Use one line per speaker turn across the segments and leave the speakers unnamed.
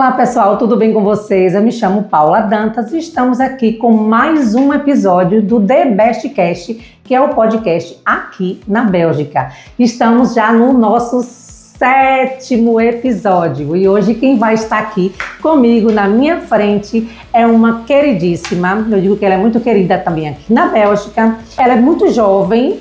Olá pessoal, tudo bem com vocês? Eu me chamo Paula Dantas e estamos aqui com mais um episódio do The Best Cast, que é o podcast aqui na Bélgica. Estamos já no nosso 7º episódio e hoje quem vai estar aqui comigo na minha frente é uma queridíssima, eu digo que ela é muito querida também aqui na Bélgica. Ela é muito jovem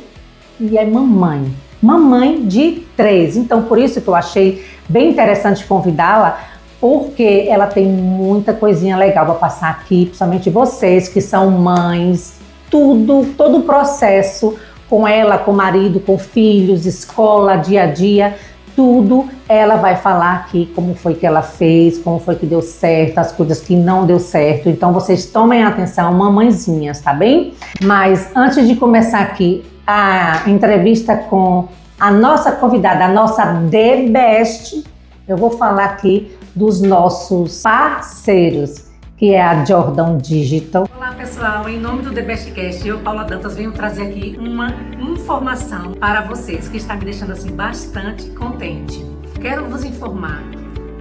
e é mamãe de 3, então por isso que eu achei bem interessante convidá-la, porque ela tem muita coisinha legal para passar aqui, principalmente vocês que são mães, todo o processo com ela, com o marido, com filhos, escola, dia a dia, tudo ela vai falar aqui como foi que ela fez, como foi que deu certo, as coisas que não deu certo. Então vocês tomem atenção, mamãezinhas, tá bem? Mas antes de começar aqui a entrevista com a nossa convidada, a nossa The Best, eu vou falar aqui dos nossos parceiros, que é a Jordan Digital. Olá pessoal, em nome do The Best Cast, eu, Paula Dantas, venho trazer aqui uma informação para vocês que está me deixando assim bastante contente. Quero vos informar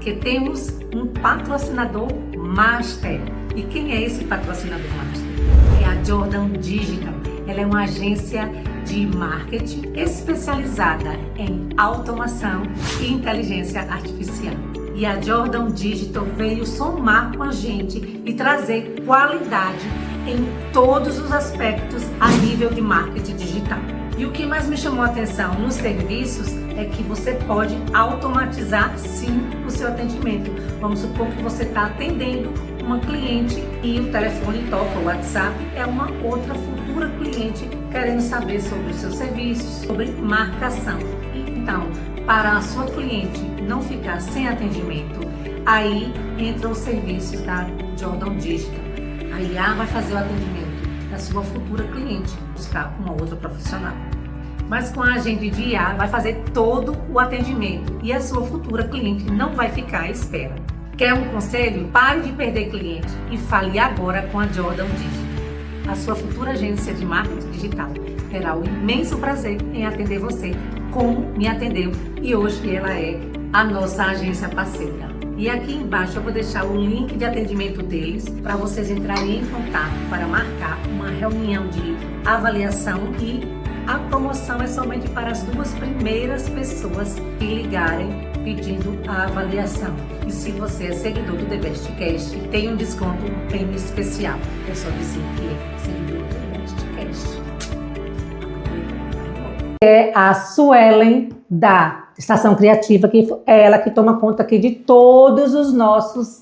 que temos um patrocinador master. E quem é esse patrocinador master? É a Jordan Digital. Ela é uma agência de marketing especializada em automação e inteligência artificial. E a Jordan Digital veio somar com a gente e trazer qualidade em todos os aspectos a nível de marketing digital. E o que mais me chamou a atenção nos serviços é que você pode automatizar sim o seu atendimento. Vamos supor que você está atendendo uma cliente e o telefone toca, o WhatsApp é uma outra futura cliente querendo saber sobre os seus serviços, sobre marcação. Então, para a sua cliente não ficar sem atendimento, aí entra os serviços da Jordan Digital. A IA vai fazer o atendimento da sua futura cliente, buscar uma outra profissional. Mas com a agente de IA vai fazer todo o atendimento e a sua futura cliente não vai ficar à espera. Quer um conselho? Pare de perder cliente e fale agora com a Jordan Digital. A sua futura agência de marketing digital terá o imenso prazer em atender você como me atendeu e hoje ela é a nossa agência parceira. E aqui embaixo eu vou deixar o link de atendimento deles para vocês entrarem em contato para marcar uma reunião de avaliação e a promoção é somente para as 2 primeiras pessoas que ligarem pedindo a avaliação. E se você é seguidor do The Best Cast, tem um desconto, um prêmio especial. É só dizer que é seguidor do The Best Cast. É a Suelen da Estação Criativa, que é ela que toma conta aqui de todos os nossos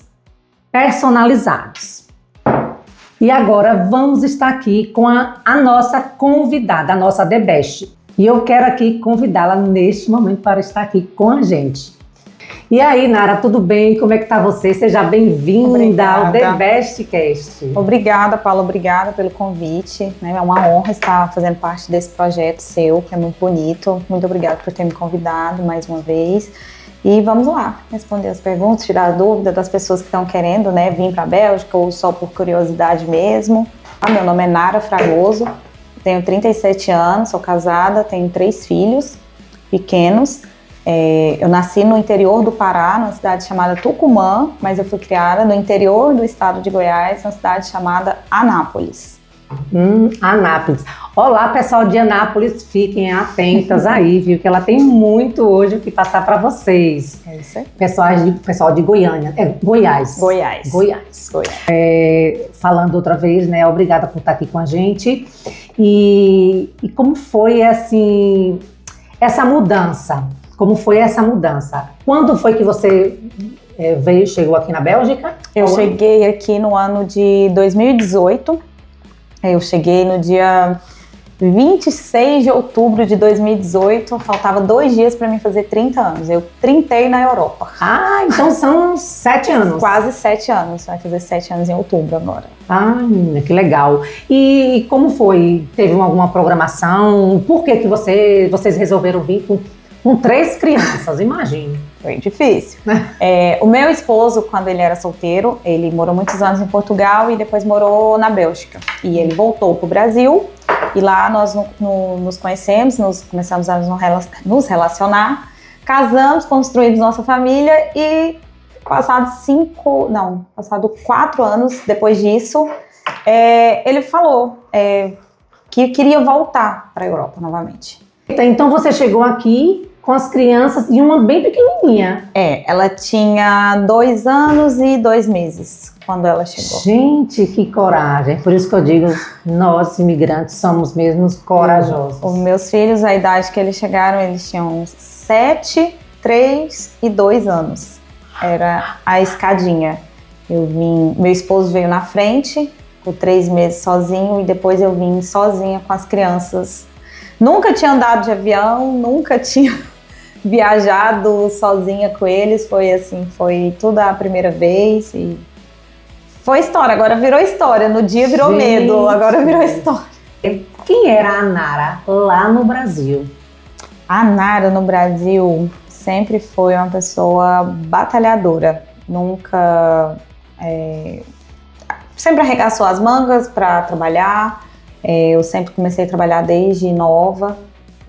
personalizados. E agora vamos estar aqui com a nossa convidada, a nossa The Best. E eu quero aqui convidá-la neste momento para estar aqui com a gente. E aí, Nara, tudo bem? Como é que tá você? Seja bem-vinda ao The Best Cast.
Obrigada, Paula. Obrigada pelo convite. É uma honra estar fazendo parte desse projeto seu, que é muito bonito. Muito obrigada por ter me convidado mais uma vez. E vamos lá, responder as perguntas, tirar a dúvida das pessoas que estão querendo, vir para a Bélgica ou só por curiosidade mesmo. Meu nome é Nara Fragoso, tenho 37 anos, sou casada, tenho 3 filhos pequenos. Eu nasci no interior do Pará, numa cidade chamada Tucumã, mas eu fui criada no interior do estado de Goiás, numa cidade chamada Anápolis.
Anápolis. Olá, pessoal de Anápolis, fiquem atentas aí, viu? Que ela tem muito hoje o que passar para vocês.
É isso aí.
Pessoal de Goiânia, Goiás. Falando outra vez, obrigada por estar aqui com a gente. E como foi, assim, essa mudança? Como foi essa mudança? Quando foi que você chegou aqui na Bélgica?
Eu cheguei aqui no ano de 2018. Eu cheguei no dia 26 de outubro de 2018, faltava 2 dias para mim fazer 30 anos. Eu trintei na Europa.
Ah, então são 7 anos.
Quase 7 anos, vai fazer 7 anos em outubro agora.
Ah, que legal. E como foi? Teve alguma programação? Por que vocês resolveram vir com 3 crianças? Imagine.
Foi difícil. O meu esposo, quando ele era solteiro, ele morou muitos anos em Portugal e depois morou na Bélgica. E ele voltou para o Brasil e lá nós nos conhecemos, começamos a nos relacionar, casamos, construímos nossa família e Passado 4 anos depois disso, ele falou que queria voltar para a Europa novamente.
Então você chegou aqui com as crianças e uma bem pequenininha.
Ela tinha 2 anos e 2 meses quando ela chegou.
Gente, que coragem. Por isso que eu digo, nós imigrantes somos mesmo corajosos.
Os meus filhos, a idade que eles chegaram, eles tinham 7, 3 e 2 anos. Era a escadinha. Meu esposo veio na frente, com 3 meses sozinho, e depois eu vim sozinha com as crianças. Nunca tinha andado de avião, nunca tinha viajado sozinha com eles. Foi tudo a primeira vez e foi história. Agora virou história. No dia virou medo, agora virou história.
Quem era a Nara lá no Brasil?
A Nara no Brasil sempre foi uma pessoa batalhadora. Nunca... sempre arregaçou as mangas para trabalhar. Eu sempre comecei a trabalhar desde nova.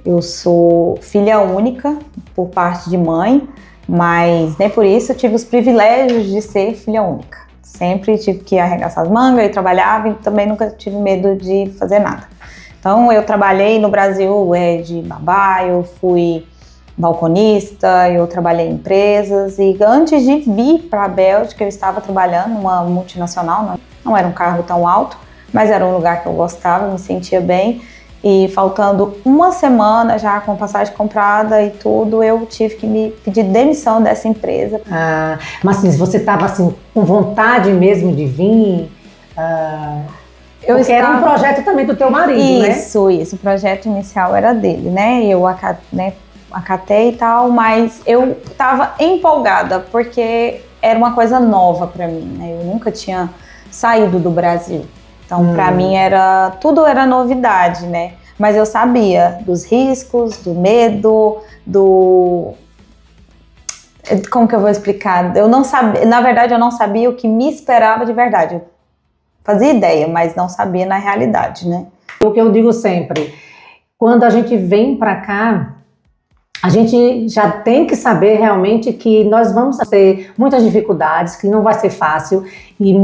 Eu sou filha única por parte de mãe, mas nem por isso eu tive os privilégios de ser filha única. Sempre tive que arregaçar as mangas e trabalhava, e também nunca tive medo de fazer nada. Então eu trabalhei no Brasil de babá, eu fui balconista, eu trabalhei em empresas, e antes de vir para a Bélgica eu estava trabalhando numa multinacional, não era um cargo tão alto, mas era um lugar que eu gostava, me sentia bem. E faltando uma semana, já com passagem comprada e tudo, eu tive que me pedir demissão dessa empresa.
Mas assim, você estava assim, com vontade mesmo de vir? Era um projeto também do teu marido, né?
Isso. O projeto inicial era dele, né? Eu acatei e tal, mas eu estava empolgada, porque era uma coisa nova para mim, né? Eu nunca tinha saído do Brasil. Então, para mim, tudo era novidade, né? Mas eu sabia dos riscos, do medo, Como que eu vou explicar? Eu não sabia, na verdade, eu não sabia o que me esperava de verdade. Eu fazia ideia, mas não sabia na realidade, né?
O que eu digo sempre, quando a gente vem para cá, a gente já tem que saber realmente que nós vamos ter muitas dificuldades, que não vai ser fácil. E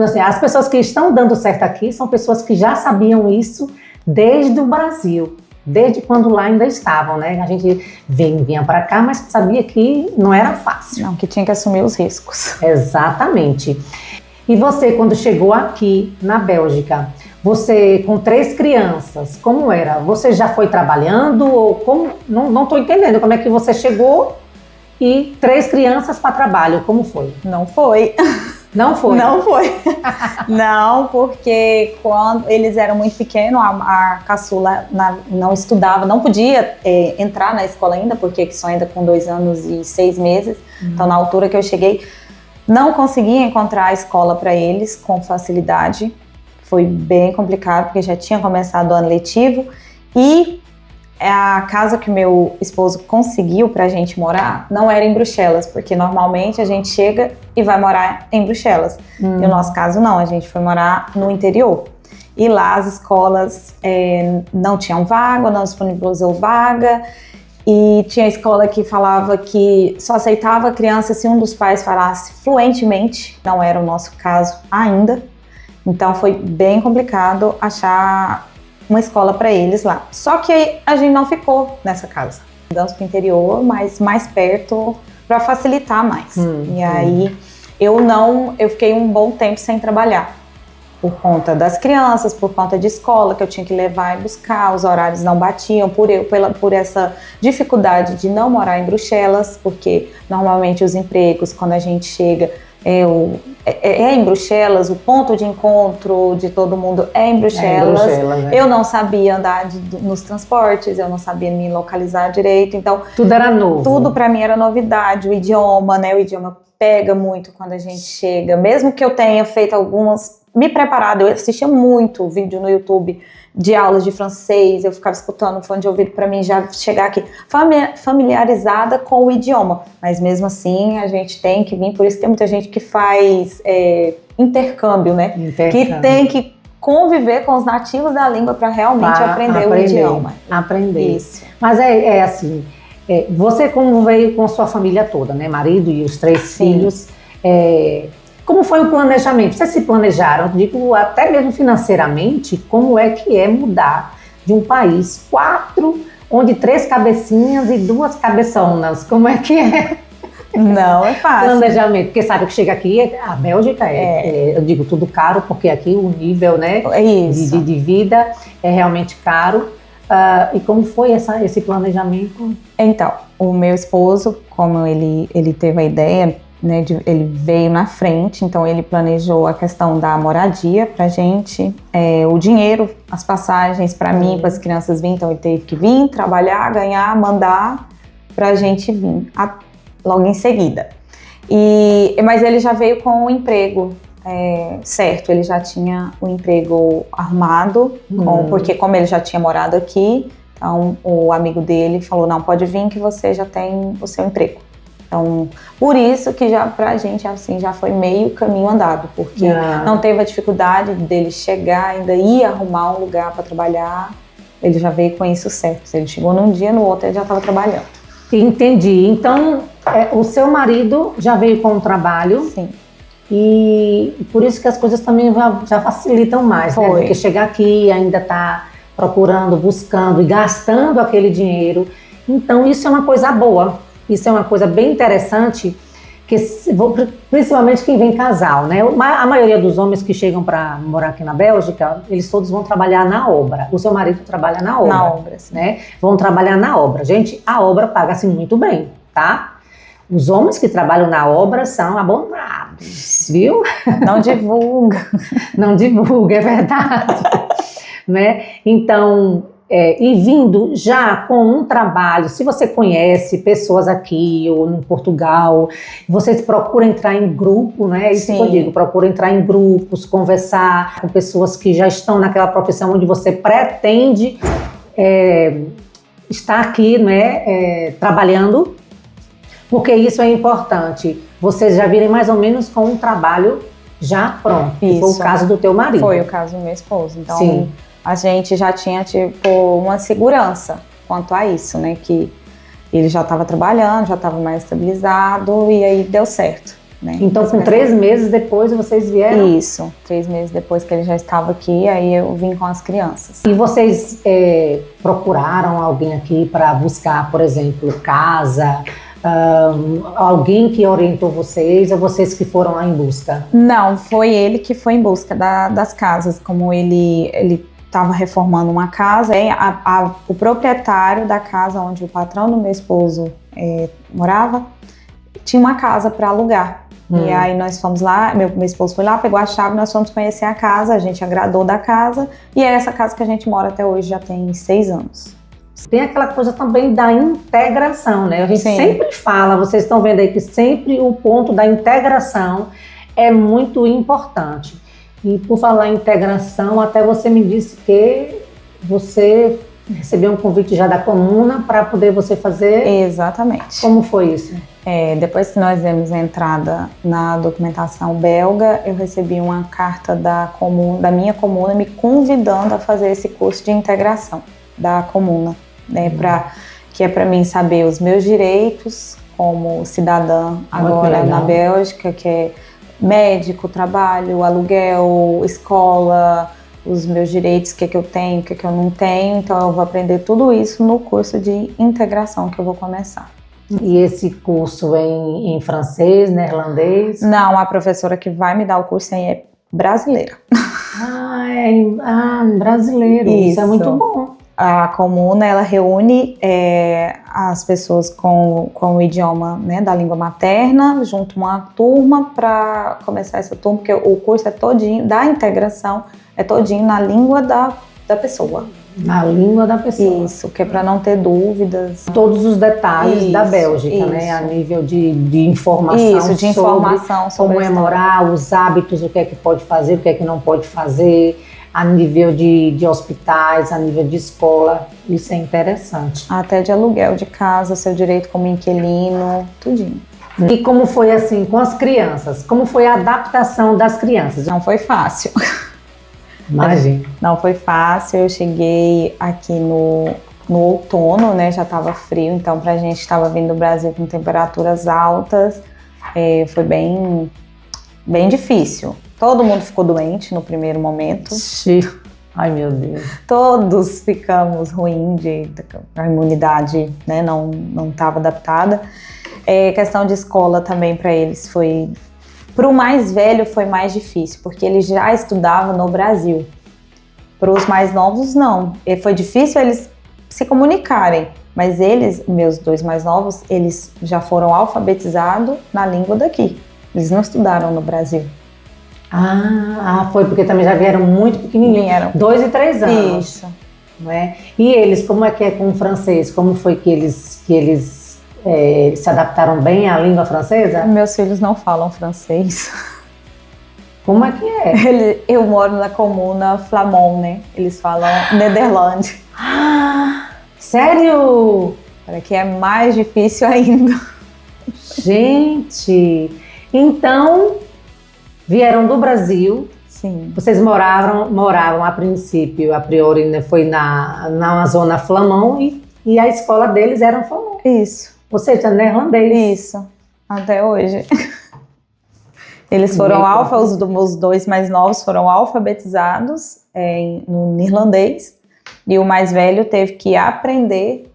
assim, as pessoas que estão dando certo aqui são pessoas que já sabiam isso desde o Brasil, desde quando lá ainda estavam, né? A gente vinha para cá, mas sabia que não era fácil.
Não, que tinha que assumir os riscos.
Exatamente. E você, quando chegou aqui na Bélgica, você com 3 crianças, como era? Você já foi trabalhando ou como? Não estou entendendo como é que você chegou e 3 crianças para trabalho, como foi?
Não foi.
Não foi?
Não foi. Não, porque quando eles eram muito pequenos, a caçula não estudava, não podia entrar na escola ainda, porque só ainda com 2 anos e 6 meses. Então, na altura que eu cheguei, não conseguia encontrar a escola para eles com facilidade. Foi bem complicado, porque já tinha começado o ano letivo. E a casa que meu esposo conseguiu pra gente morar não era em Bruxelas, porque normalmente a gente chega e vai morar em Bruxelas. E no nosso caso não, a gente foi morar no interior. E lá as escolas não tinham vaga, não disponibilizou vaga. E tinha escola que falava que só aceitava a criança se um dos pais falasse fluentemente. Não era o nosso caso ainda. Então foi bem complicado achar uma escola para eles lá. Só que a gente não ficou nessa casa. Mudamos para o interior, mas mais perto para facilitar mais. E aí eu fiquei um bom tempo sem trabalhar. Por conta das crianças, por conta de escola, que eu tinha que levar e buscar, os horários não batiam, por essa dificuldade de não morar em Bruxelas, porque normalmente os empregos, quando a gente chega, em Bruxelas, o ponto de encontro de todo mundo é em Bruxelas.
Né?
Eu não sabia andar nos transportes, eu não sabia me localizar direito, então...
Tudo era novo.
Tudo para mim era novidade, o idioma, né? O idioma pega muito quando a gente chega, mesmo que eu tenha feito me preparado, eu assistia muito vídeo no YouTube de aulas de francês, eu ficava escutando fone de ouvido para mim já chegar aqui familiarizada com o idioma, mas mesmo assim a gente tem que vir, por isso tem muita gente que faz intercâmbio, né? Que tem que conviver com os nativos da língua para realmente aprender o idioma.
Aprender.
Isso.
Mas é assim, Você como veio com a sua família toda, né? Marido e os 3 filhos, como foi o planejamento? Vocês se planejaram, digo, até mesmo financeiramente, como é que é mudar de um país 4, onde 3 cabecinhas e 2 cabeçonas, como é que é?
Não é fácil.
Planejamento, porque sabe que chega aqui, a Bélgica eu digo tudo caro, porque aqui o nível, né, de vida é realmente caro. E como foi esse planejamento?
Então, o meu esposo, como ele teve a ideia, né, ele veio na frente, então ele planejou a questão da moradia pra gente, o dinheiro, as passagens pra mim, para as crianças virem, então ele teve que vir, trabalhar, ganhar, mandar pra gente vir logo em seguida. Mas ele já veio com o emprego certo, ele já tinha o emprego arrumado, porque como ele já tinha morado aqui, então o amigo dele falou, não, pode vir que você já tem o seu emprego. Então, por isso que já pra gente assim, já foi meio caminho andado, porque não teve a dificuldade dele chegar, ainda ir arrumar um lugar para trabalhar, ele já veio com isso certo. Ele chegou num dia, no outro ele já estava trabalhando.
Entendi. Então, o seu marido já veio com o trabalho.
Sim.
E por isso que as coisas também já facilitam mais, né? Porque chegar aqui ainda tá procurando, buscando e gastando aquele dinheiro. Então, isso é uma coisa boa. Isso é uma coisa bem interessante, que principalmente quem vem casal, né? A maioria dos homens que chegam para morar aqui na Bélgica, eles todos vão trabalhar na obra. O seu marido trabalha na obra.
Na obra, sim.
Né? Vão trabalhar na obra. Gente, a obra paga-se muito bem, tá? Os homens que trabalham na obra são abandonados, viu?
Não divulga.
Não divulga, é verdade. Né? Então, e vindo já com um trabalho, se você conhece pessoas aqui ou em Portugal, você procura entrar em grupo, né? Isso que eu digo, procura entrar em grupos, conversar com pessoas que já estão naquela profissão onde você pretende estar aqui, né? Trabalhando, porque isso é importante. Vocês já virem mais ou menos com um trabalho já pronto. Isso. Foi o caso do teu marido.
Foi o caso do meu esposo. Então,
sim,
a gente já tinha, tipo, uma segurança quanto a isso, né? Que ele já estava trabalhando, já estava mais estabilizado e aí deu certo, né?
Então, com 3 meses depois, vocês vieram?
Isso, 3 meses depois que ele já estava aqui, aí eu vim com as crianças.
E vocês procuraram alguém aqui para buscar, por exemplo, casa? Alguém que orientou vocês ou vocês que foram lá em busca?
Não, foi ele que foi em busca das casas, como ele estava reformando uma casa, o proprietário da casa onde o patrão do meu esposo morava, tinha uma casa para alugar. E aí nós fomos lá, meu esposo foi lá, pegou a chave, nós fomos conhecer a casa, a gente agradou da casa, e é essa casa que a gente mora até hoje, já tem 6 anos.
Tem aquela coisa também da integração, né? A gente sempre fala, vocês estão vendo aí que sempre o ponto da integração é muito importante. E por falar em integração, até você me disse que você recebeu um convite já da comuna para poder você fazer...
Exatamente.
Como foi isso?
Depois que nós demos a entrada na documentação belga, eu recebi uma carta da minha comuna me convidando a fazer esse curso de integração da comuna, né, que é para mim saber os meus direitos como cidadã agora na Bélgica, que é médico, trabalho, aluguel, escola, os meus direitos, o que eu tenho, o que eu não tenho. Então eu vou aprender tudo isso no curso de integração que eu vou começar.
E esse curso é em francês, neerlandês?
Não, a professora que vai me dar o curso é brasileira.
Brasileiro, isso é muito bom.
A comuna, ela reúne as pessoas com o idioma, né, da língua materna, junto uma turma para começar essa turma, porque o curso é todinho, da integração, é todinho na língua da pessoa.
Na língua da pessoa.
Isso, que é para não ter dúvidas.
Todos os detalhes da Bélgica, né? A nível de informação.
Isso, de informação sobre
como é morar, os hábitos, o que é que pode fazer, o que é que não pode fazer, a nível de hospitais, a nível de escola. Isso é interessante.
Até de aluguel de casa, seu direito como inquilino, tudinho.
E como foi assim com as crianças? Como foi a adaptação das crianças?
Não foi fácil.
Imagina.
Não foi fácil, eu cheguei aqui no outono, né? Já estava frio, então pra gente estava vindo do Brasil com temperaturas altas, foi bem difícil. Todo mundo ficou doente no primeiro momento.
Ai, meu Deus.
Todos ficamos ruim, a imunidade, né, não estava adaptada. Questão de escola também para eles foi... Para o mais velho foi mais difícil, porque ele já estudava no Brasil. Para os mais novos, não. Foi difícil eles se comunicarem, mas eles, meus 2 mais novos, eles já foram alfabetizados na língua daqui. Eles não estudaram no Brasil.
Foi porque também já vieram muito pequenininhos, 2 e 3 anos.
Isso.
Né? E eles, como é que é com o francês? Como foi que eles se adaptaram bem à língua francesa?
Meus filhos não falam francês.
Como é que é?
Eu moro na comuna Flamand, né? Eles falam Nederland.
Sério?
Para que é mais difícil ainda.
Gente, então vieram do Brasil.
Sim.
Vocês moravam a princípio, a priori, né, foi na zona Flamand e a escola deles era Flamand.
Isso.
Ou seja, neerlandês.
Isso, até hoje. Eles foram os 2 mais novos foram alfabetizados no neerlandês e o mais velho teve que aprender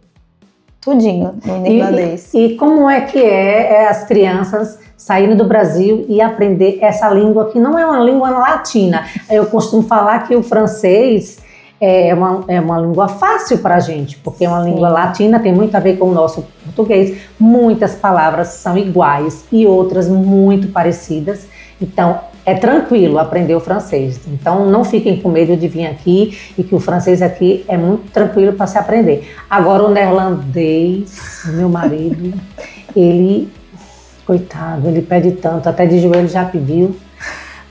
tudinho no neerlandês.
E como é que as crianças saindo do Brasil e aprender essa língua que não é uma língua latina? Eu costumo falar que o francês é uma língua fácil para a gente, porque é uma língua latina, tem muito a ver com o nosso português. Muitas palavras são iguais e outras muito parecidas. Então, é tranquilo aprender o francês. Então, não fiquem com medo de vir aqui e que o francês aqui é muito tranquilo para se aprender. Agora, o neerlandês, meu marido, ele, coitado, ele pede tanto, até de joelho já pediu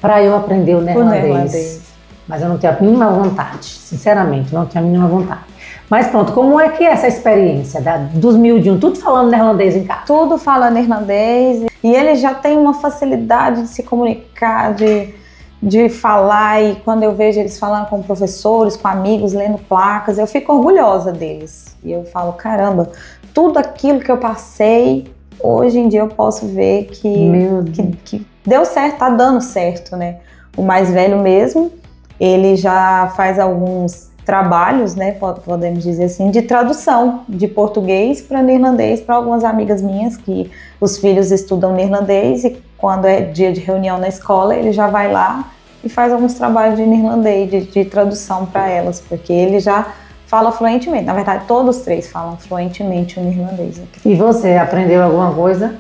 para eu aprender o neerlandês. Mas eu não tenho a mínima vontade, sinceramente, não tenho a mínima vontade. Mas pronto, como é que é essa experiência dos miudinhos? Tudo falando neerlandês em casa?
Tudo fala neerlandês e ele já tem uma facilidade de se comunicar, de falar. E quando eu vejo eles falando com professores, com amigos, lendo placas, eu fico orgulhosa deles. E eu falo, caramba, tudo aquilo que eu passei, hoje em dia eu posso ver que deu certo, tá dando certo, né? O mais velho mesmo, ele já faz alguns trabalhos, né, podemos dizer assim, de tradução de português para neerlandês para algumas amigas minhas que os filhos estudam neerlandês e quando é dia de reunião na escola ele já vai lá e faz alguns trabalhos de neerlandês, de tradução para elas, porque ele já fala fluentemente. Na verdade, todos os 3 falam fluentemente o neerlandês.
E você aprendeu alguma coisa?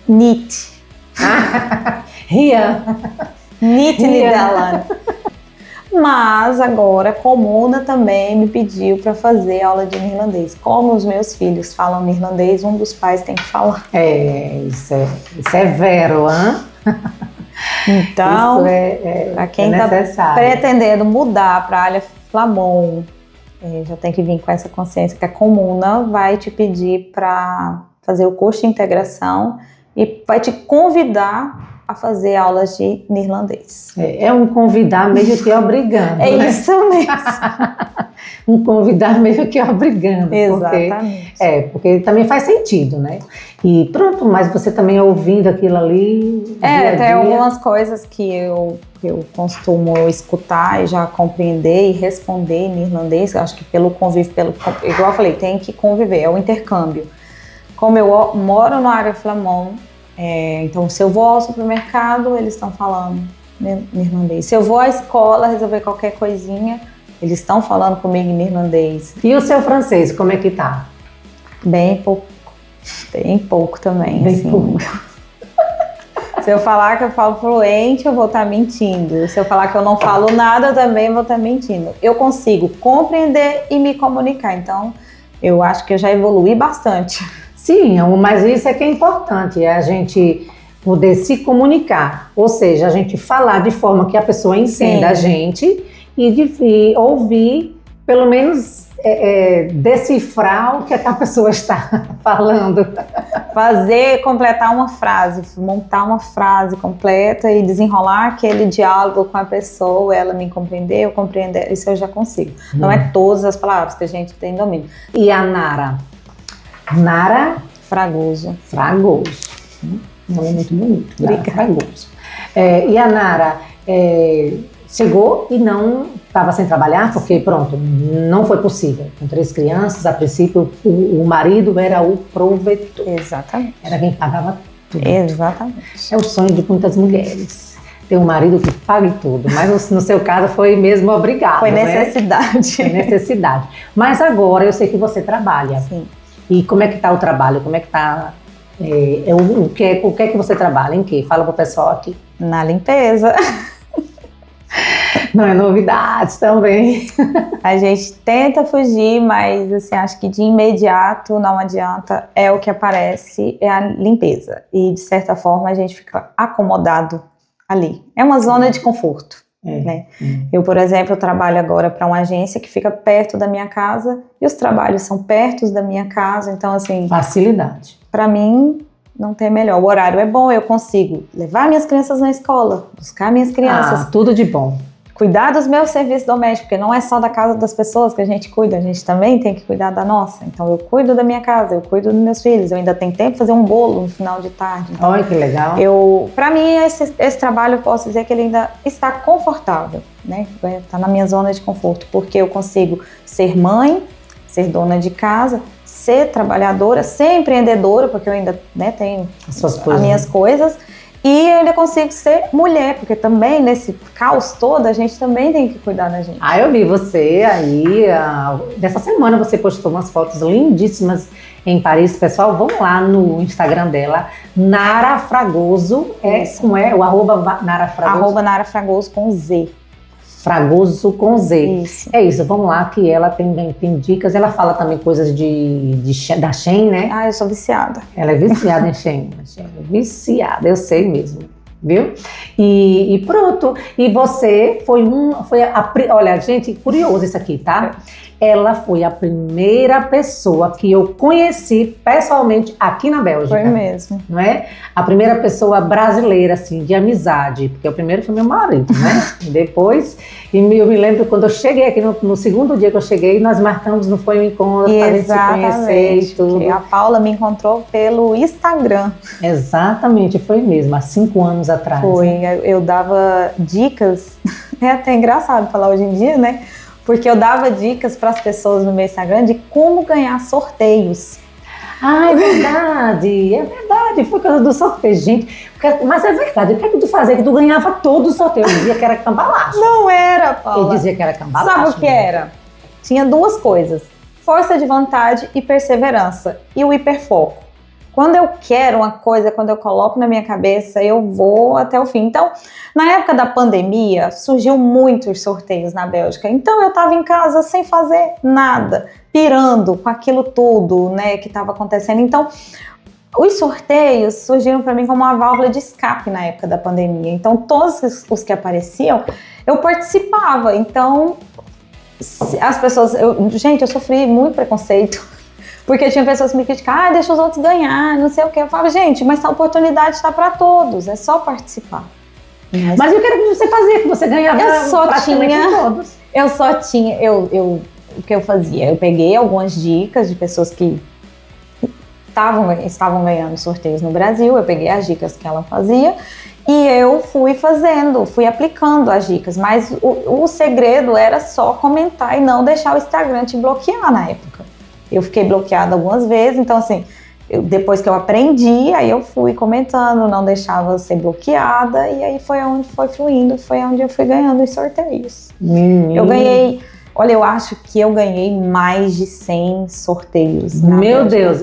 Niet.
Rian.
Niet Nederland. Mas agora a comuna também me pediu para fazer aula de neerlandês. Como os meus filhos falam neerlandês, um dos pais tem que falar.
Isso é vero, hein?
Então, para quem está pretendendo mudar para a área Flamand, já tem que vir com essa consciência que a comuna vai te pedir para fazer o curso de integração e vai te convidar a fazer aulas de neerlandês.
É um convidar meio que obrigando.
É isso mesmo.
Um convidar meio que obrigando.
Exatamente.
Porque também faz sentido, né? E pronto, mas você também ouvindo aquilo ali.
Tem algumas coisas que eu costumo escutar e já compreender e responder em neerlandês. Acho que pelo convívio, igual eu falei, tem que conviver, é o intercâmbio. Como eu moro na área Flamand, então se eu vou ao supermercado, eles estão falando neerlandês. Se eu vou à escola resolver qualquer coisinha, eles estão falando comigo em neerlandês.
E o seu francês, como é que tá?
Bem pouco também.
Bem
assim.
pouco.
Se eu falar que eu falo fluente, eu vou estar mentindo. Se eu falar que eu não falo nada, eu também vou estar mentindo. Eu consigo compreender e me comunicar, então eu acho que eu já evoluí bastante.
Sim, mas isso é que é importante, é a gente poder se comunicar, ou seja, a gente falar de forma que a pessoa entenda a gente e ouvir, pelo menos decifrar o que a pessoa está falando.
completar uma frase, montar uma frase completa e desenrolar aquele diálogo com a pessoa, ela me compreender, eu compreender, isso eu já consigo. Não é todas as palavras que a gente tem domínio.
E a Nara? Nara
Fragoso.
Nome muito bonito.
Obrigada.
Fragoso. E a Nara chegou e não estava sem trabalhar, porque pronto, não foi possível. Com 3 crianças, a princípio o marido era o provedor.
Exatamente.
Era quem pagava tudo.
Exatamente.
É o sonho de muitas mulheres. Ter um marido que pague tudo. Mas no seu caso foi mesmo obrigado.
Foi necessidade.
Foi necessidade. Mas agora eu sei que você trabalha.
Sim.
E como é que está o trabalho? Como é que está? O que é que você trabalha? Em quê? Fala para o pessoal aqui.
Na limpeza.
Não é novidade também.
A gente tenta fugir, mas assim, acho que de imediato não adianta. É o que aparece, é a limpeza. E de certa forma a gente fica acomodado ali. É uma zona de conforto. Né? Eu, por exemplo, trabalho agora para uma agência que fica perto da minha casa e os trabalhos são perto da minha casa, então assim...
Facilidade.
Para mim, não tem melhor. O horário é bom, eu consigo levar minhas crianças na escola, buscar minhas crianças.
Tudo de bom.
Cuidar dos meus serviços domésticos, porque não é só da casa das pessoas que a gente cuida, a gente também tem que cuidar da nossa. Então eu cuido da minha casa, eu cuido dos meus filhos, eu ainda tenho tempo de fazer um bolo no final de tarde. Então,
olha que legal.
Para mim, esse trabalho, eu posso dizer que ele ainda está confortável, né? Está na minha zona de conforto, porque eu consigo ser mãe, ser dona de casa, ser trabalhadora, ser empreendedora, porque eu ainda tenho as minhas coisas. E eu ainda consigo ser mulher, porque também nesse caos todo a gente também tem que cuidar da gente.
Eu vi você aí, dessa semana você postou umas fotos lindíssimas em Paris. Pessoal, vão lá no Instagram dela, Nara Fragoso, o arroba Nara Fragoso?
Arroba Nara Fragoso com Z.
Fragoso com Z.
Isso.
É isso, vamos lá que ela tem dicas, ela fala também coisas da Shein, né?
Eu sou viciada.
Ela é viciada em Shein, viciada, eu sei mesmo, viu? E pronto, e você olha, gente, curioso isso aqui, tá? Ela foi a primeira pessoa que eu conheci pessoalmente aqui na Bélgica.
Foi mesmo.
Não é? A primeira pessoa brasileira, assim, de amizade, porque o primeiro foi meu marido, né? Depois, eu me lembro quando eu cheguei aqui, no segundo dia que eu cheguei, nós marcamos, não foi um encontro para a gente se conhecer e tudo.
A Paula me encontrou pelo Instagram.
Exatamente, foi mesmo, há 5 anos atrás.
Foi, eu dava dicas, é até engraçado falar hoje em dia, né? Porque eu dava dicas para as pessoas no meu Instagram de como ganhar sorteios.
É verdade, foi por causa do sorteio, gente. Mas é verdade, o que é que tu fazia? Que tu ganhava todo o sorteio, eu dizia que era cambalacho.
Não era, Paula.
Eu dizia que era cambalacho.
Sabe o que era? Tinha 2 coisas, força de vontade e perseverança, e o hiperfoco. Quando eu quero uma coisa, quando eu coloco na minha cabeça, eu vou até o fim. Então, na época da pandemia, surgiu muitos sorteios na Bélgica. Então, eu estava em casa sem fazer nada, pirando com aquilo tudo, né, que estava acontecendo. Então, os sorteios surgiram para mim como uma válvula de escape na época da pandemia. Então, todos os que apareciam, eu participava. Então, as pessoas... Gente, eu sofri muito preconceito. Porque tinha pessoas que me criticavam, deixa os outros ganhar, não sei o que. Eu falava, gente, mas a oportunidade está para todos, é só participar.
Mas eu quero que você fazia, que você ganhava praticamente todos.
O que eu fazia? Eu peguei algumas dicas de pessoas que estavam ganhando sorteios no Brasil, eu peguei as dicas que ela fazia e eu fui aplicando as dicas. Mas o segredo era só comentar e não deixar o Instagram te bloquear na época. Eu fiquei bloqueada algumas vezes, então assim, depois que eu aprendi, aí eu fui comentando, não deixava ser bloqueada, e aí foi onde foi fluindo, foi onde eu fui ganhando os sorteios. Eu ganhei, olha, eu acho que eu ganhei mais de 100 sorteios.
Meu Deus,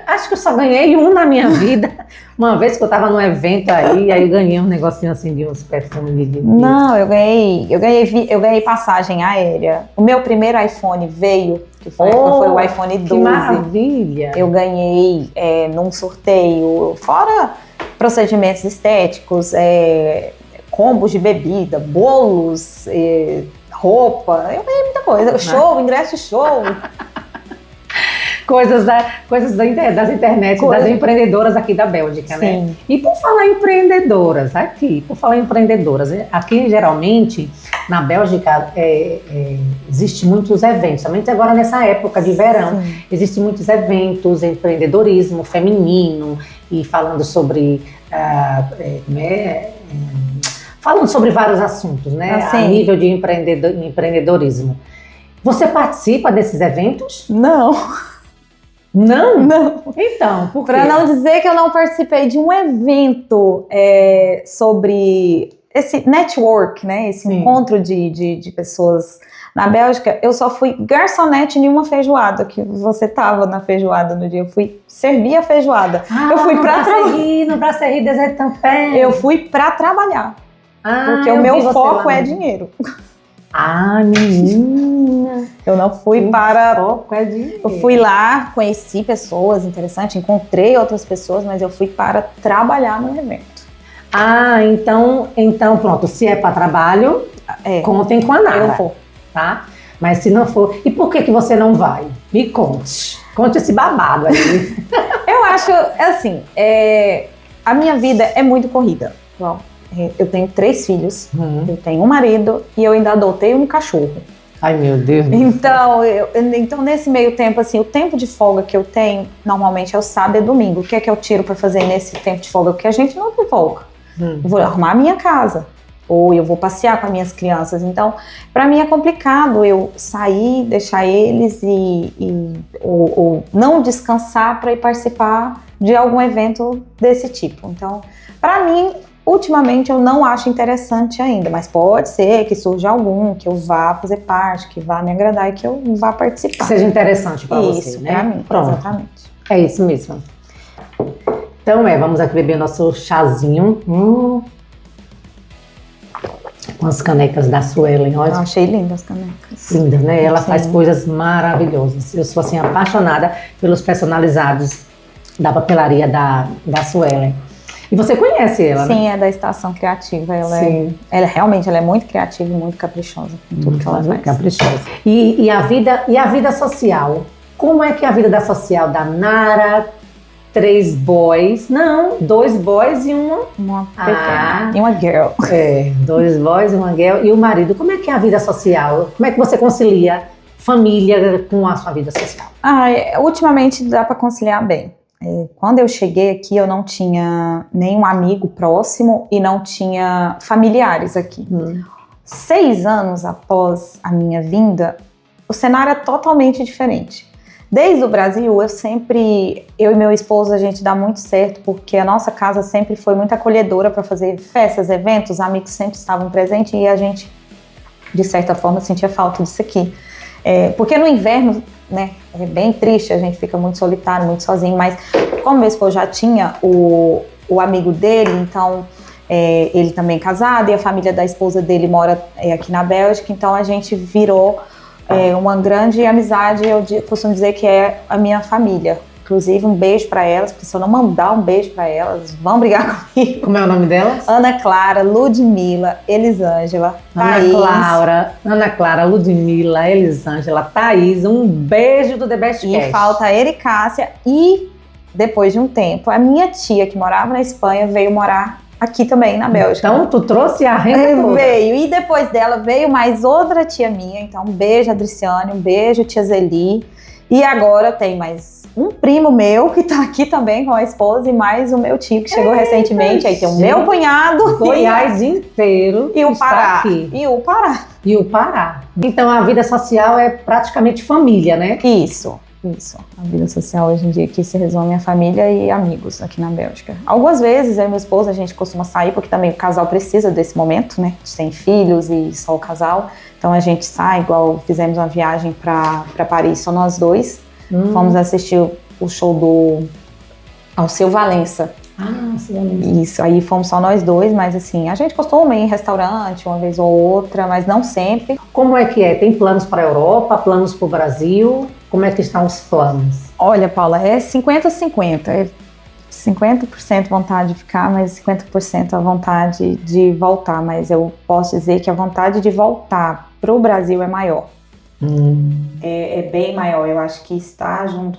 acho que eu só ganhei um na minha vida. Uma vez que eu tava num evento aí eu ganhei um negocinho assim de uns perfumes de...
Não, eu ganhei passagem aérea. O meu primeiro iPhone veio, que foi o iPhone 12.
Que maravilha!
Eu ganhei num sorteio, fora procedimentos estéticos, combos de bebida, bolos, roupa, eu ganhei muita coisa. Show, ingresso de show.
das internet, das empreendedoras aqui da Bélgica,
Sim.
né? E por falar em empreendedoras, aqui geralmente na Bélgica existe muitos eventos, somente agora nessa época de verão, existem muitos eventos, empreendedorismo feminino e falando sobre falando sobre vários assuntos, né? A nível de empreendedorismo. Você participa desses eventos?
Não.
Não?
Não.
Então, por quê?
Para não dizer que eu não participei de um evento sobre esse network, né? Esse encontro de pessoas na Bélgica, eu só fui garçonete em uma feijoada, que você estava na feijoada no dia, eu fui servir a feijoada. Eu fui
no Brasserie des Etampes.
Eu fui para trabalhar, porque o meu foco é dinheiro.
Ah, menina!
Eu não fui para...
Foco é dinheiro.
Eu fui lá, conheci pessoas interessantes, encontrei outras pessoas, mas eu fui para trabalhar no evento.
Ah, então pronto, se é para trabalho, contem com a Nara.
Eu vou.
Tá? Mas se não for... E por que você não vai? Me conte. Conte esse babado aí.
Eu acho, assim, a minha vida é muito corrida. Bom, eu tenho 3 filhos, eu tenho um marido e eu ainda adotei um cachorro.
Ai, meu Deus.
Então, nesse meio tempo, assim, o tempo de folga que eu tenho, normalmente é o sábado e domingo. O que é que eu tiro para fazer nesse tempo de folga? Porque a gente não tem folga. Eu vou arrumar a minha casa. Ou eu vou passear com as minhas crianças. Então, para mim é complicado eu sair, deixar eles ou não descansar para ir participar de algum evento desse tipo. Então, para mim, ultimamente eu não acho interessante ainda, mas pode ser que surja algum, que eu vá fazer parte, que vá me agradar e que eu vá participar.
Que seja interessante para você,
isso,
né?
Para mim,
pronto.
Exatamente.
É isso mesmo. Então, vamos aqui beber nosso chazinho. Com as canecas da Suelen.
Eu achei lindas as canecas.
Lindas, né? Ela faz coisas maravilhosas. Eu sou, assim, apaixonada pelos personalizados da papelaria da Suelen. E você conhece ela, né?
Sim, é da Estação Criativa. Ela realmente é muito criativa e muito caprichosa em tudo que ela faz.
Caprichosa. E a vida social? Como é que é a vida social da Nara? 3 boys, não, 2 boys e uma
pequena, e uma girl.
2 boys e uma girl. E o marido, como é que é a vida social? Como é que você concilia família com a sua vida social?
Ultimamente dá para conciliar bem. Quando eu cheguei aqui, eu não tinha nenhum amigo próximo e não tinha familiares aqui. 6 anos após a minha vinda, o cenário é totalmente diferente. Desde o Brasil, eu e meu esposo, a gente dá muito certo, porque a nossa casa sempre foi muito acolhedora para fazer festas, eventos, amigos sempre estavam presentes e a gente, de certa forma, sentia falta disso aqui. Porque no inverno, né, é bem triste, a gente fica muito solitário, muito sozinho, mas como meu esposo já tinha o amigo dele, então ele também casado e a família da esposa dele mora aqui na Bélgica, então a gente virou uma grande amizade, eu costumo dizer que é a minha família. Inclusive, um beijo para elas, porque se eu não mandar um beijo para elas, vão brigar comigo.
Como é o nome delas?
Ana Clara, Ludmila, Elisângela, Thaís.
Ana Clara, Ludmila, Elisângela, Thaís, um beijo do The Best Cast.
E falta a Ericácia e, depois de um tempo, a minha tia, que morava na Espanha, veio morar aqui também, na Bélgica.
Então, tu trouxe a renda toda.
Veio. E depois dela veio mais outra tia minha. Então, um beijo, Adriciane. Um beijo, tia Zeli. E agora tem mais um primo meu que tá aqui também com a esposa e mais o meu tio que chegou recentemente. Aí tem o meu cunhado.
Goiás inteiro.
E o Pará.
Aqui.
E o Pará.
Então, a vida social é praticamente família, né?
Isso. A vida social hoje em dia aqui se resume a família e amigos aqui na Bélgica. Algumas vezes eu e meu esposo a gente costuma sair porque também o casal precisa desse momento, né? A gente tem filhos e só o casal. Então a gente sai, igual fizemos uma viagem para Paris, só nós dois. Fomos assistir o show do Alceu Valença. Isso, aí fomos só nós dois, mas assim, a gente costuma ir em restaurante uma vez ou outra, mas não sempre.
Como é que é? Tem planos para a Europa, planos para o Brasil? Como é que estão os planos?
Olha, Paula, é 50-50. É 50% vontade de ficar, mas 50% a vontade de voltar. Mas eu posso dizer que a vontade de voltar para o Brasil é maior. É bem maior. Eu acho que estar junto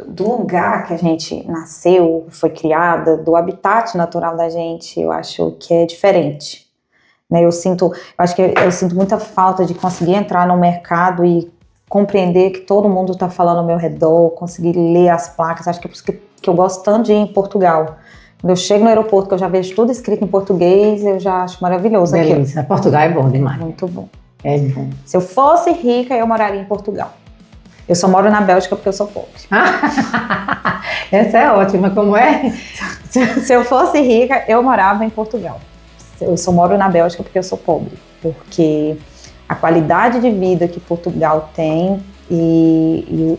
do lugar que a gente nasceu, foi criada, do habitat natural da gente, eu acho que é diferente. Né? Eu acho que eu sinto muita falta de conseguir entrar no mercado e compreender que todo mundo está falando ao meu redor, conseguir ler as placas. Acho que é por isso que eu gosto tanto de ir em Portugal. Quando eu chego no aeroporto, que eu já vejo tudo escrito em português, eu já acho maravilhoso aquilo.
Delícia. Portugal é bom demais.
Muito bom.
É bom.
Se eu fosse rica, eu moraria em Portugal. Eu só moro na Bélgica porque eu sou pobre.
Essa é ótima, como é?
Se eu fosse rica, eu morava em Portugal. Eu só moro na Bélgica porque eu sou pobre. Porque a qualidade de vida que Portugal tem e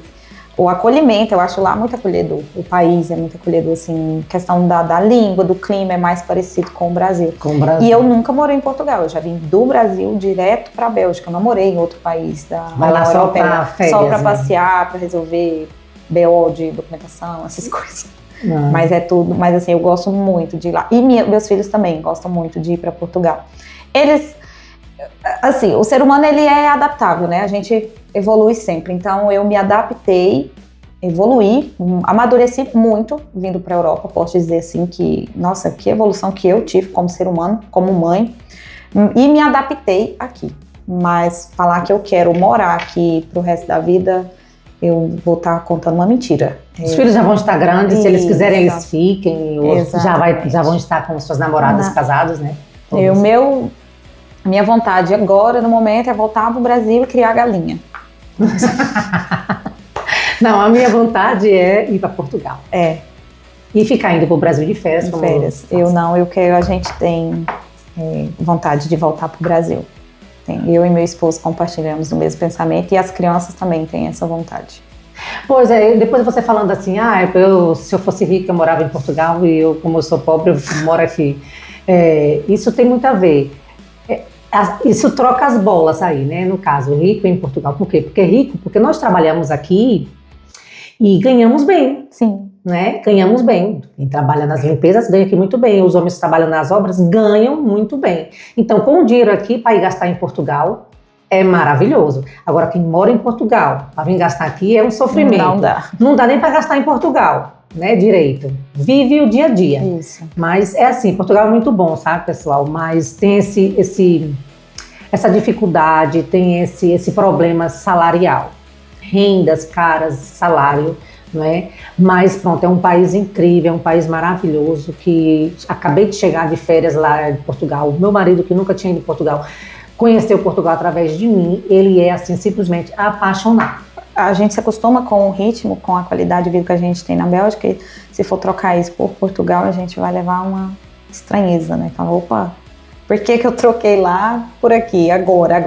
o acolhimento, eu acho lá muito acolhedor. O país é muito acolhedor, assim, questão da língua, do clima, é mais parecido com o Brasil. E eu nunca morei em Portugal, eu já vim do Brasil direto para a Bélgica, eu não morei em outro país da
Vai lá só para férias,
só para passear, para resolver BO de documentação, essas coisas.
Não.
Mas é tudo, mas assim, eu gosto muito de ir lá. E meus filhos também gostam muito de ir para Portugal. Eles, assim, o ser humano, ele é adaptável, né? A gente evolui sempre. Então, eu me adaptei, evoluí, amadureci muito vindo para a Europa. Posso dizer assim que, nossa, que evolução que eu tive como ser humano, como mãe. E me adaptei aqui. Mas falar que eu quero morar aqui pro resto da vida, eu vou estar contando uma mentira.
Os filhos já vão estar grandes, se eles quiserem, eles fiquem. Ou já vão estar com suas namoradas casados, né? Minha vontade agora, no momento, é voltar para o Brasil e criar galinha. Não, a minha vontade é ir para Portugal. E ficar indo para o Brasil de férias.
A gente tem vontade de voltar para o Brasil. Eu e meu esposo compartilhamos o mesmo pensamento e as crianças também têm essa vontade.
Pois é, depois você falando assim, se eu fosse rica eu morava em Portugal e eu, como eu sou pobre, eu moro aqui. Isso tem muito a ver. Isso troca as bolas aí, né? No caso, rico em Portugal. Por quê? Porque nós trabalhamos aqui e ganhamos bem.
Sim.
Né? Ganhamos bem. Quem trabalha nas limpezas ganha aqui muito bem. Os homens que trabalham nas obras ganham muito bem. Então, com o dinheiro aqui para ir gastar em Portugal, é maravilhoso. Agora, quem mora em Portugal, para vir gastar aqui é um sofrimento.
Não dá.
Não dá nem para gastar em Portugal, né? Direito. Vive o dia a dia.
Isso.
Mas é assim, Portugal é muito bom, sabe, pessoal? Mas tem essa dificuldade, tem esse problema salarial. Rendas caras, salário, não é? Mas pronto, é um país incrível, é um país maravilhoso, que acabei de chegar de férias lá em Portugal. O meu marido, que nunca tinha ido em Portugal, conheceu Portugal através de mim. Ele é assim, simplesmente apaixonado.
A gente se acostuma com o ritmo, com a qualidade de vida que a gente tem na Bélgica, e se for trocar isso por Portugal, a gente vai levar uma estranheza, né? Fala, opa, por que eu troquei lá por aqui, agora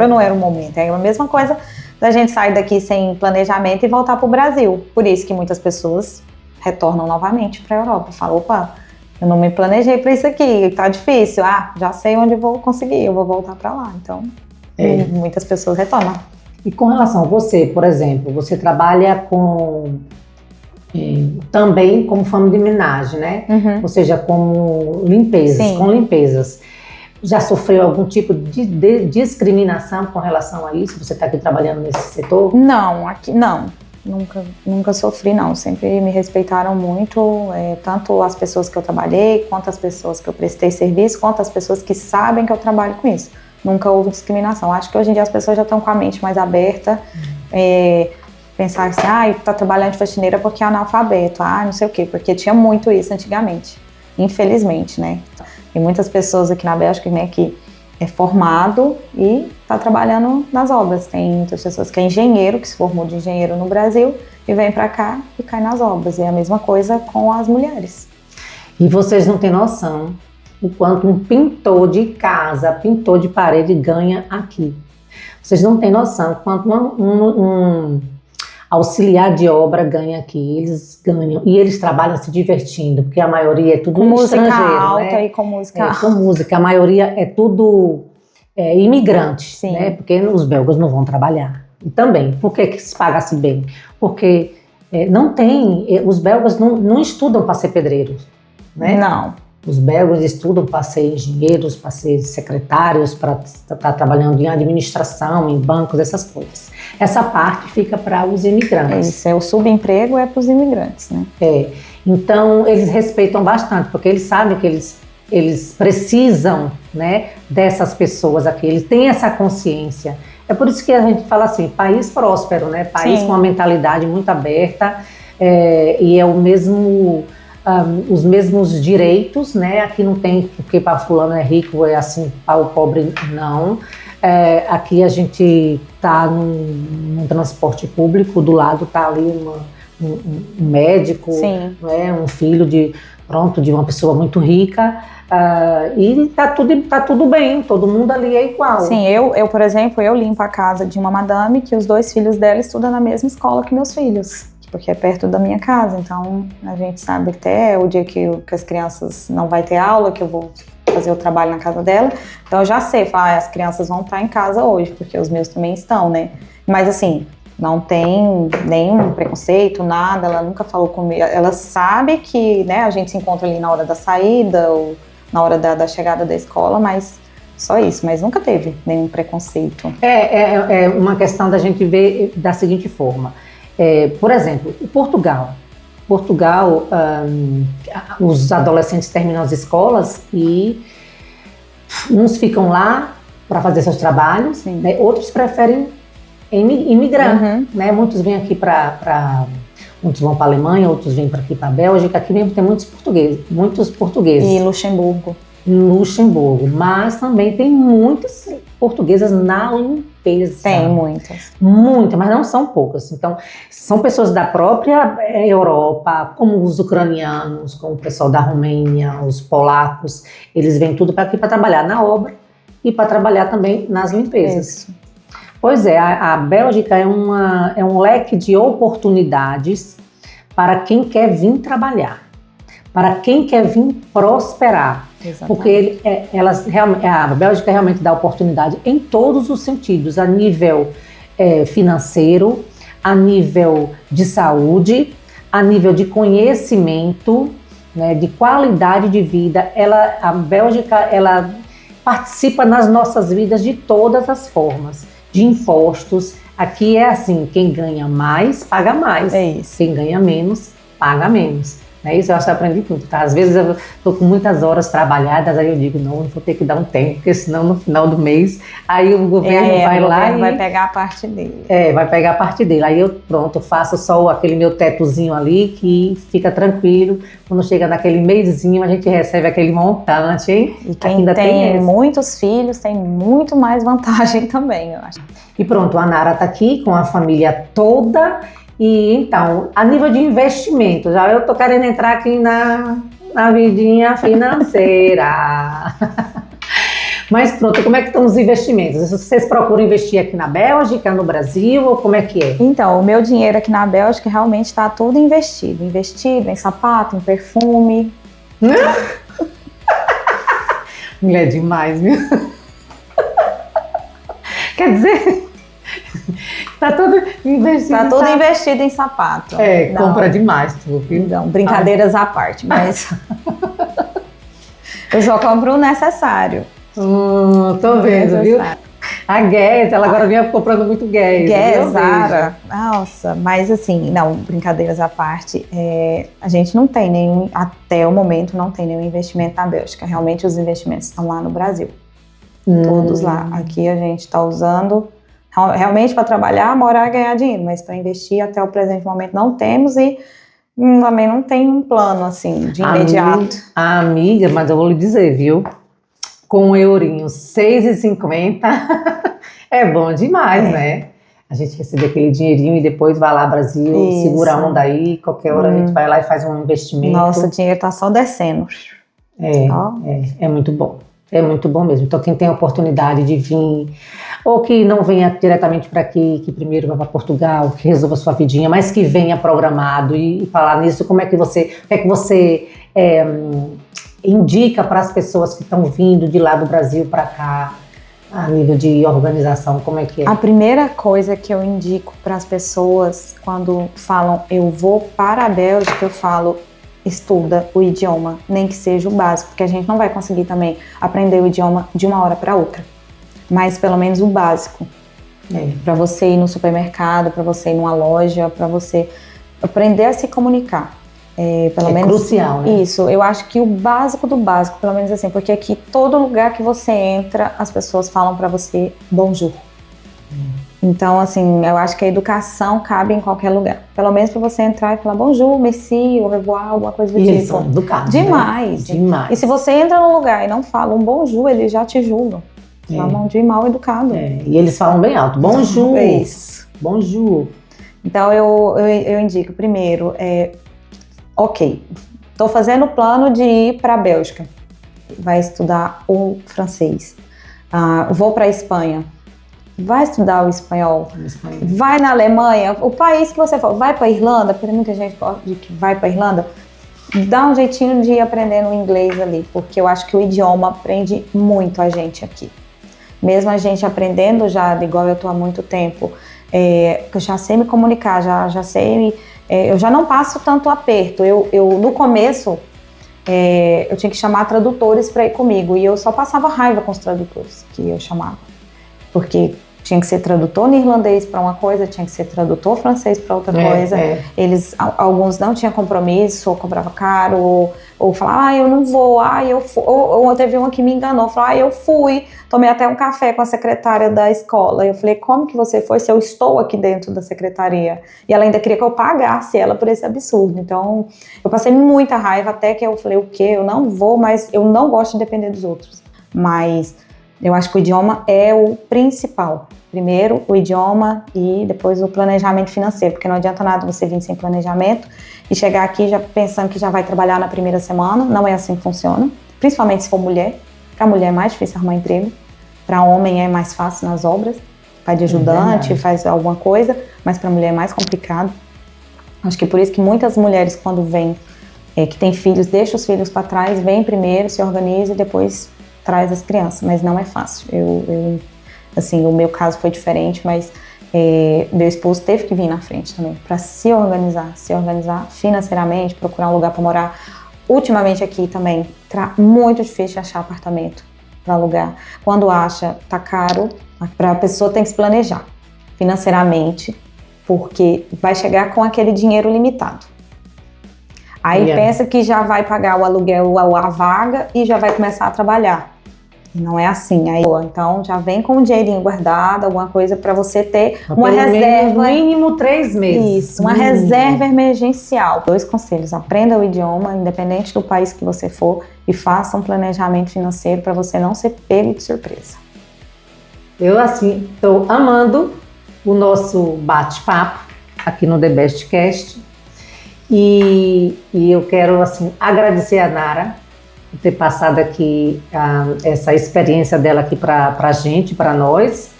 não era o momento. É a mesma coisa da gente sair daqui sem planejamento e voltar para o Brasil. Por isso que muitas pessoas retornam novamente para a Europa. Falam, opa, eu não me planejei para isso aqui, tá difícil. Já sei onde eu vou conseguir, eu vou voltar para lá. Então, muitas pessoas retornam.
E com relação a você, por exemplo, você trabalha também como fama de homenagem, né?
Uhum.
Ou seja, como limpezas. Já sofreu algum tipo de discriminação com relação a isso? Você está aqui trabalhando nesse setor?
Não, aqui não. Nunca sofri, não. Sempre me respeitaram muito, tanto as pessoas que eu trabalhei, quanto as pessoas que eu prestei serviço, quanto as pessoas que sabem que eu trabalho com isso. Nunca houve discriminação. Acho que hoje em dia as pessoas já estão com a mente mais aberta. Pensar assim, tá trabalhando de faxineira porque é analfabeto, não sei o quê, porque tinha muito isso antigamente, infelizmente, né? Tem muitas pessoas aqui na Bélgica, né, que é formado e está trabalhando nas obras. Tem muitas pessoas que é engenheiro, que se formou de engenheiro no Brasil e vem para cá e cai nas obras. E é a mesma coisa com as mulheres.
E vocês não têm noção o quanto um pintor de casa, pintor de parede ganha aqui. Vocês não têm noção o quanto um auxiliar de obra ganha aqui. Eles ganham e eles trabalham se divertindo, porque a maioria é tudo
com música alta,
né?
E com música
com música. A maioria é tudo imigrante,
Sim.
Né? Porque os belgas não vão trabalhar. E também, por que se paga-se bem? Porque os belgas não estudam para ser pedreiros, né?
Não.
Os belgas estudam para ser engenheiros, para ser secretários, para estar trabalhando em administração, em bancos, essas coisas. Essa parte fica para os imigrantes.
Isso, o subemprego é para os imigrantes, né?
Então, eles respeitam bastante, porque eles sabem que eles precisam, né, dessas pessoas aqui, eles têm essa consciência. É por isso que a gente fala assim, país próspero, né? País
Sim.
com uma mentalidade muito aberta, e é o mesmo... os mesmos direitos, né? Aqui não tem porque para fulano é rico, é assim, para o pobre não. Aqui a gente está num transporte público, do lado está ali um médico, né? Um filho de uma pessoa muito rica, e tá tudo bem, todo mundo ali é igual.
Sim, eu, por exemplo, eu limpo a casa de uma madame que os 2 filhos dela estudam na mesma escola que meus filhos. Porque é perto da minha casa, então a gente sabe que até o dia que as crianças não vai ter aula, que eu vou fazer o trabalho na casa dela, então eu já sei, as crianças vão estar em casa hoje, porque os meus também estão, né? Mas assim, não tem nenhum preconceito, nada, ela nunca falou comigo, ela sabe que, né, a gente se encontra ali na hora da saída, ou na hora da chegada da escola, mas só isso, mas nunca teve nenhum preconceito.
É uma questão da gente ver da seguinte forma. Por exemplo, Portugal, os adolescentes terminam as escolas e uns ficam lá para fazer seus trabalhos, né? Outros preferem imigrar, né? Muitos vêm aqui muitos vão para a Alemanha, outros vêm para aqui para a Bélgica. Aqui mesmo tem muitos portugueses.
E Luxemburgo.
Mas também tem muitas portuguesas na limpeza.
Tem muitas.
Muitas, mas não são poucas. Então, são pessoas da própria Europa, como os ucranianos, como o pessoal da Romênia, os polacos. Eles vêm tudo para aqui para trabalhar na obra e para trabalhar também nas limpezas.
Isso.
Pois é, a Bélgica é um leque de oportunidades para quem quer vir trabalhar, para quem quer vir prosperar. Exatamente. Porque a Bélgica realmente dá oportunidade em todos os sentidos, a nível financeiro, a nível de saúde, a nível de conhecimento, né, de qualidade de vida. A Bélgica, ela participa nas nossas vidas de todas as formas, de impostos. Aqui é assim, quem ganha mais, paga mais.
É isso.
Quem ganha menos, paga menos. É isso, eu acho que eu aprendi tudo, tá? Às vezes eu estou com muitas horas trabalhadas, aí eu digo, não, eu vou ter que dar um tempo, porque senão no final do mês, aí o governo vai lá e...
vai pegar a parte dele.
Vai pegar a parte dele. Aí eu, faço só aquele meu tetozinho ali, que fica tranquilo. Quando chega naquele mêsinho, a gente recebe aquele montante, hein?
E quem ainda tem muitos filhos tem muito mais vantagem também, eu acho.
E pronto, a Nara tá aqui com a família toda. E então, a nível de investimento, já eu tô querendo entrar aqui na vidinha financeira. Mas pronto, como é que estão os investimentos? Vocês procuram investir aqui na Bélgica, no Brasil, ou como é que é?
Então, o meu dinheiro aqui na Bélgica realmente está todo investido. Investido em sapato, em perfume.
Mulher demais, viu? Quer dizer... Tá tudo investido.
Tá tudo investido em sapato.
Compra demais, tu, viu?
Não, brincadeiras à parte, mas eu só compro o necessário.
Tô vendo, viu? A Guess, ela agora vinha comprando muito Guess.
Guess, Zara. Nossa, mas assim, não, brincadeiras à parte, a gente não tem nenhum, até o momento, não tem nenhum investimento na Bélgica. Realmente os investimentos estão lá no Brasil. Todos lá. Aqui a gente está usando... realmente para trabalhar, morar e ganhar dinheiro, mas para investir até o presente momento não temos e também não tem um plano assim de imediato.
Amiga, mas eu vou lhe dizer, viu? Com um eurinho 6,50 é bom demais, né? A gente recebe aquele dinheirinho e depois vai lá Brasil, segura a onda aí, qualquer hora a gente vai lá e faz um investimento.
Nossa, o dinheiro tá só descendo.
É muito bom. É muito bom mesmo. Então, quem tem a oportunidade de vir, ou que não venha diretamente para aqui, que primeiro vá para Portugal, que resolva a sua vidinha, mas que venha programado e falar nisso, o que é que você indica para as pessoas que estão vindo de lá do Brasil para cá, a nível de organização, como é que é?
A primeira coisa que eu indico para as pessoas quando falam eu vou para a Bélgica, eu falo estuda o idioma, nem que seja o básico, porque a gente não vai conseguir também aprender o idioma de uma hora para outra, mas pelo menos o básico. Para você ir no supermercado, para você ir numa loja, para você aprender a se comunicar. Pelo menos
crucial, né?
Isso, eu acho que o básico do básico, pelo menos assim, porque aqui todo lugar que você entra, as pessoas falam para você bonjour. Então, assim, eu acho que a educação cabe em qualquer lugar. Pelo menos para você entrar e falar bonjour, merci, au revoir, alguma coisa do
Isso,
tipo.
educado.
Demais.
Né? Demais.
E se você entra num lugar e não fala um bonjour, eles já te julgam. Chamam de mal educado.
E eles falam bem alto, bonjour.
Isso.
Bonjour.
Então, eu indico, primeiro, ok, estou fazendo o plano de ir para a Bélgica. Vai estudar o francês. Vou para a Espanha. Vai estudar o espanhol. Vai na Alemanha. O país que você for. Vai para a Irlanda, porque tem muita gente que vai para a Irlanda. Dá um jeitinho de ir aprendendo o inglês ali, porque eu acho que o idioma prende muito a gente aqui. Mesmo a gente aprendendo já, igual eu estou há muito tempo, eu já sei me comunicar, já sei, eu já não passo tanto aperto. No começo, eu tinha que chamar tradutores para ir comigo, e eu só passava raiva com os tradutores que eu chamava. Porque tinha que ser tradutor neerlandês para uma coisa, tinha que ser tradutor francês para outra coisa. Alguns não tinham compromisso, ou cobrava caro, ou falavam, eu não vou, eu fui. Ou teve uma que me enganou, falou, eu fui, tomei até um café com a secretária da escola. Eu falei, como que você foi se eu estou aqui dentro da secretaria? E ela ainda queria que eu pagasse ela por esse absurdo. Então, eu passei muita raiva, até que eu falei, o quê? Eu não vou, mas eu não gosto de depender dos outros. Mas eu acho que o idioma é o principal. Primeiro o idioma e depois o planejamento financeiro, porque não adianta nada você vir sem planejamento e chegar aqui já pensando que já vai trabalhar na primeira semana. Não é assim que funciona, principalmente se for mulher. Para mulher é mais difícil arrumar emprego, para homem é mais fácil nas obras, vai de ajudante, faz alguma coisa, mas para mulher é mais complicado. Acho que por isso que muitas mulheres, quando vêm, que têm filhos, deixam os filhos para trás, vêm primeiro, se organizam e depois traz as crianças, mas não é fácil. Assim, o meu caso foi diferente, mas meu esposo teve que vir na frente também para se organizar financeiramente, procurar um lugar para morar. Ultimamente aqui também tá muito difícil de achar apartamento para alugar. Quando acha, tá caro, a pessoa tem que se planejar financeiramente, porque vai chegar com aquele dinheiro limitado. Aí pensa que já vai pagar o aluguel, a vaga e já vai começar a trabalhar. Não é assim. Aí, então já vem com um dinheirinho guardado, alguma coisa para você ter uma reserva.
Mínimo 3 meses.
Isso, uma reserva emergencial. 2 conselhos: aprenda o idioma, independente do país que você for, e faça um planejamento financeiro para você não ser pego de surpresa.
Eu, assim, estou amando o nosso bate-papo aqui no The Best Cast. E eu quero, assim, agradecer a Nara por ter passado aqui essa experiência dela aqui para a gente, para nós,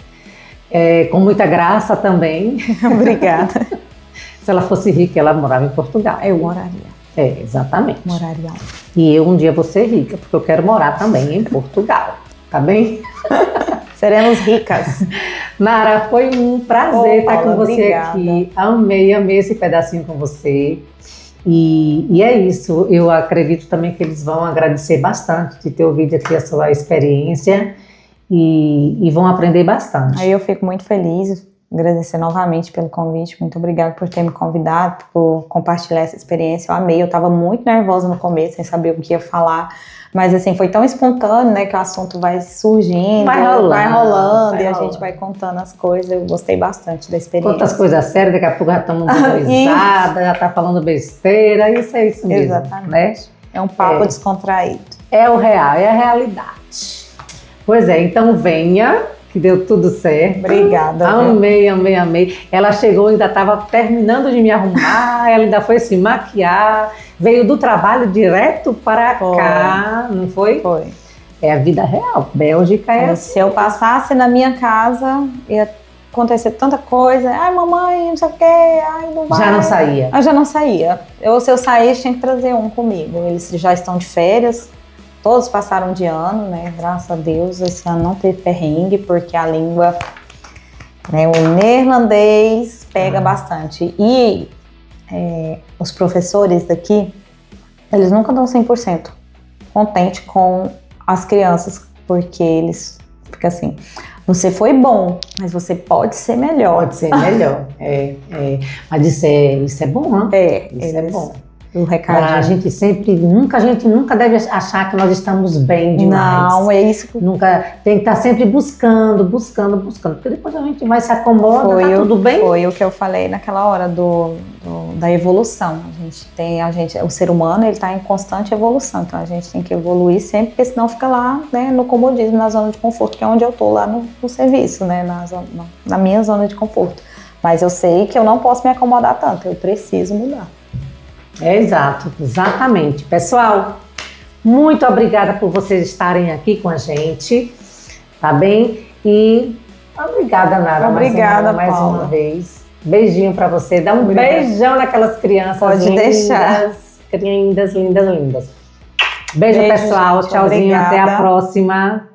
com muita graça também.
Obrigada.
Se ela fosse rica, ela morava em Portugal.
Eu moraria.
Exatamente.
Moraria.
E eu um dia vou ser rica, porque eu quero morar também em Portugal, tá bem?
Seremos ricas.
Nara, foi um prazer estar com você
obrigada.
Aqui. Amei esse pedacinho com você. E é isso, eu acredito também que eles vão agradecer bastante de ter ouvido aqui a sua experiência e vão aprender bastante.
Aí eu fico muito feliz, agradecer novamente pelo convite, muito obrigada por ter me convidado, por compartilhar essa experiência. Eu amei, eu estava muito nervosa no começo, sem saber o que ia falar, mas assim, foi tão espontâneo, né, que o assunto vai surgindo, vai rolando e a gente vai contando as coisas. Eu gostei bastante da experiência.
Quantas coisas sérias, daqui a pouco já estamos dando risada, já está falando besteira, isso é isso mesmo.
Exatamente.
Né?
É um papo descontraído.
É o real, é a realidade. Pois é, então venha, que deu tudo certo.
Obrigada.
Amei. Ela chegou, ainda estava terminando de me arrumar, ela ainda foi se maquiar, veio do trabalho direto para cá, não foi?
Foi.
É a vida real, Bélgica é assim.
Se eu passasse na minha casa, ia acontecer tanta coisa. Ai, mamãe, não sei o quê, ai, não vai.
Já não saía?
Eu já não saía. Se eu saísse, tinha que trazer um comigo. Eles já estão de férias. Todos passaram de ano, né? Graças a Deus, esse ano não teve perrengue, porque a língua, né, o neerlandês pega bastante. E os professores daqui, Eles nunca dão 100% contente com as crianças, porque eles ficam assim, você foi bom, mas você pode ser melhor.
Pode ser melhor. Mas isso é bom, né? Isso é bom.
O recado.
A gente nunca deve achar que nós estamos bem demais.
Não, é isso.
Nunca, tem que estar sempre buscando, porque depois a gente vai se acomodar, tá tudo bem?
Foi o que eu falei naquela hora da evolução. O ser humano, ele está em constante evolução, então a gente tem que evoluir sempre, porque senão fica lá, né, no comodismo, na zona de conforto, que é onde eu tô lá no serviço, né, na minha zona de conforto. Mas eu sei que eu não posso me acomodar tanto, eu preciso mudar.
Exatamente. Pessoal, muito obrigada por vocês estarem aqui com a gente, tá bem? E obrigada, Nara.
Obrigada,
mais
Paula.
uma vez. Beijinho pra você. Dá um beijão naquelas crianças.
Pode
lindas,
deixar.
Lindas. Beijo, pessoal. Tchauzinho.
Obrigada.
Até a próxima.